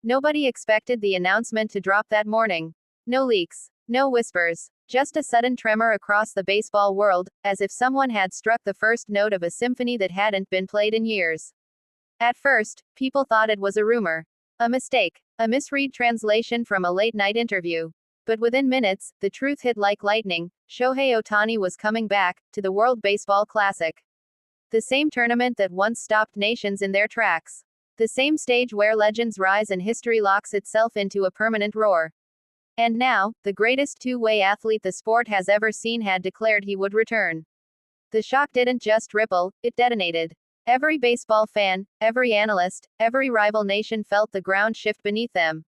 Nobody expected the announcement to drop that morning. No leaks, no whispers, just a sudden tremor across the baseball world, as if someone had struck the first note of a symphony that hadn't been played in years. At first, people thought it was a rumor, a mistake, a misread translation from a late-night interview. But within minutes, the truth hit like lightning. Shohei Ohtani was coming back to the World Baseball Classic. The same tournament that once stopped nations in their tracks. The same stage where legends rise and history locks itself into a permanent roar. And now, the greatest two-way athlete the sport has ever seen had declared he would return. The shock didn't just ripple, it detonated. Every baseball fan, every analyst, every rival nation felt the ground shift beneath them.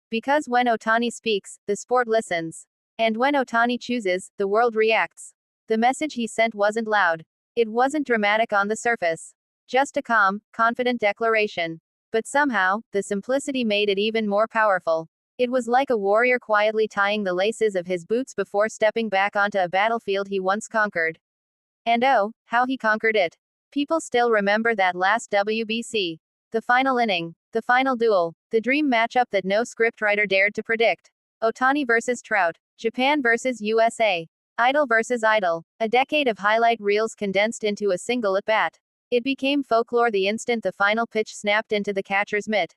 Because when Ohtani speaks, the sport listens. And when Ohtani chooses, the world reacts. The message he sent wasn't loud. It wasn't dramatic on the surface. Just a calm, confident declaration. But somehow, the simplicity made it even more powerful. It was like a warrior quietly tying the laces of his boots before stepping back onto a battlefield he once conquered. And oh, how he conquered it. People still remember that last WBC. The final inning. The final duel. The dream matchup that no scriptwriter dared to predict. Ohtani versus Trout. Japan versus USA. Idol versus idol. A decade of highlight reels condensed into a single at-bat. It became folklore the instant the final pitch snapped into the catcher's mitt.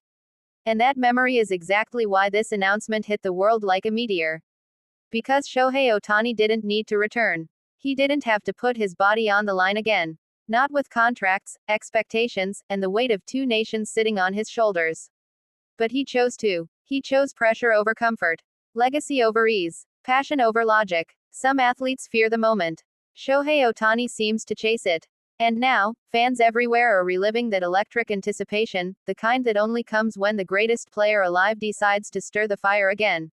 And that memory is exactly why this announcement hit the world like a meteor. Because Shohei Ohtani didn't need to return. He didn't have to put his body on the line again. Not with contracts, expectations, and the weight of two nations sitting on his shoulders. But he chose to. He chose pressure over comfort. Legacy over ease. Passion over logic. Some athletes fear the moment. Shohei Ohtani seems to chase it. And now, fans everywhere are reliving that electric anticipation, the kind that only comes when the greatest player alive decides to stir the fire again.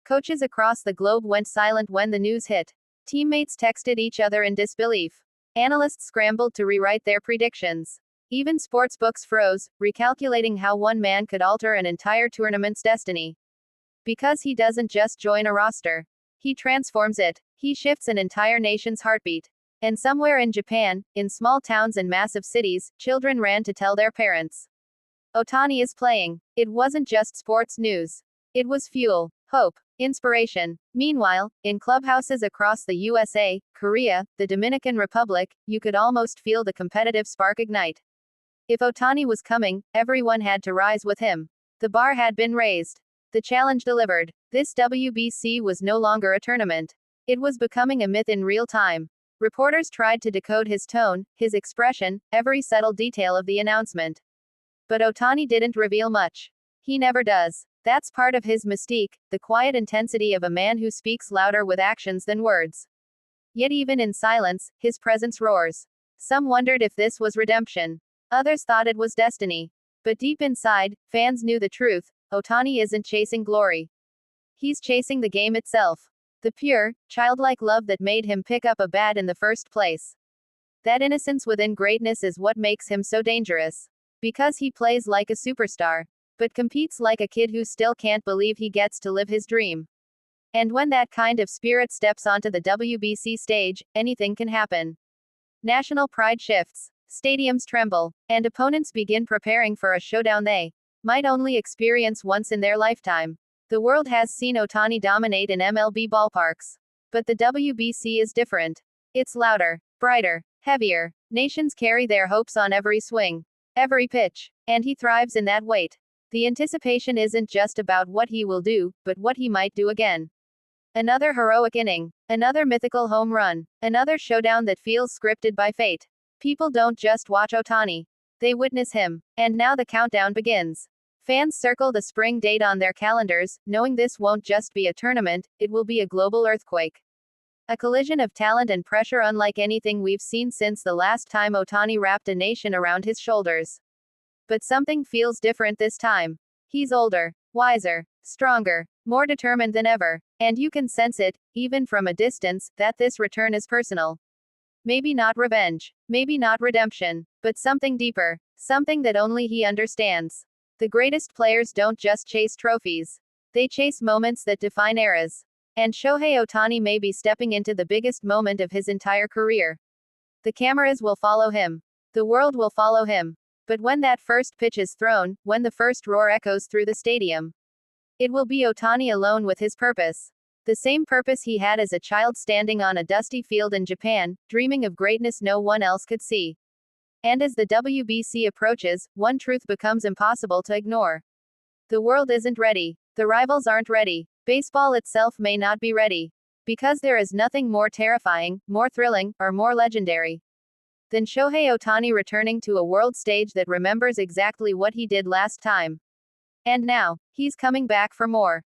Coaches across the globe went silent when the news hit. Teammates texted each other in disbelief. Analysts scrambled to rewrite their predictions. Even sportsbooks froze, recalculating how one man could alter an entire tournament's destiny. Because he doesn't just join a roster. He transforms it. He shifts an entire nation's heartbeat. And somewhere in Japan, in small towns and massive cities, children ran to tell their parents. Ohtani is playing. It wasn't just sports news. It was fuel, hope, inspiration. Meanwhile, in clubhouses across the USA, Korea, the Dominican Republic, you could almost feel the competitive spark ignite. If Ohtani was coming, everyone had to rise with him. The bar had been raised. The challenge delivered. This WBC was no longer a tournament. It was becoming a myth in real time. Reporters tried to decode his tone, his expression, every subtle detail of the announcement. But Ohtani didn't reveal much. He never does. That's part of his mystique, the quiet intensity of a man who speaks louder with actions than words. Yet even in silence, his presence roars. Some wondered if this was redemption. Others thought it was destiny. But deep inside, fans knew the truth. Ohtani isn't chasing glory. He's chasing the game itself. The pure, childlike love that made him pick up a bat in the first place. That innocence within greatness is what makes him so dangerous. Because he plays like a superstar. But competes like a kid who still can't believe he gets to live his dream. And when that kind of spirit steps onto the WBC stage, anything can happen. National pride shifts, stadiums tremble, and opponents begin preparing for a showdown they might only experience once in their lifetime. The world has seen Ohtani dominate in MLB ballparks. But the WBC is different. It's louder, brighter, heavier. Nations carry their hopes on every swing, every pitch, and he thrives in that weight. The anticipation isn't just about what he will do, but what he might do again. Another heroic inning. Another mythical home run. Another showdown that feels scripted by fate. People don't just watch Ohtani. They witness him. And now the countdown begins. Fans circle the spring date on their calendars, knowing this won't just be a tournament, it will be a global earthquake. A collision of talent and pressure unlike anything we've seen since the last time Ohtani wrapped a nation around his shoulders. But something feels different this time. He's older, wiser, stronger, more determined than ever. And you can sense it, even from a distance, that this return is personal. Maybe not revenge, maybe not redemption, but something deeper, something that only he understands. The greatest players don't just chase trophies. They chase moments that define eras. And Shohei Ohtani may be stepping into the biggest moment of his entire career. The cameras will follow him. The world will follow him. But when that first pitch is thrown, when the first roar echoes through the stadium, it will be Ohtani alone with his purpose. The same purpose he had as a child standing on a dusty field in Japan, dreaming of greatness no one else could see. And as the WBC approaches, one truth becomes impossible to ignore. The world isn't ready. The rivals aren't ready. Baseball itself may not be ready. Because there is nothing more terrifying, more thrilling, or more legendary than Shohei Ohtani returning to a world stage that remembers exactly what he did last time. And now, he's coming back for more.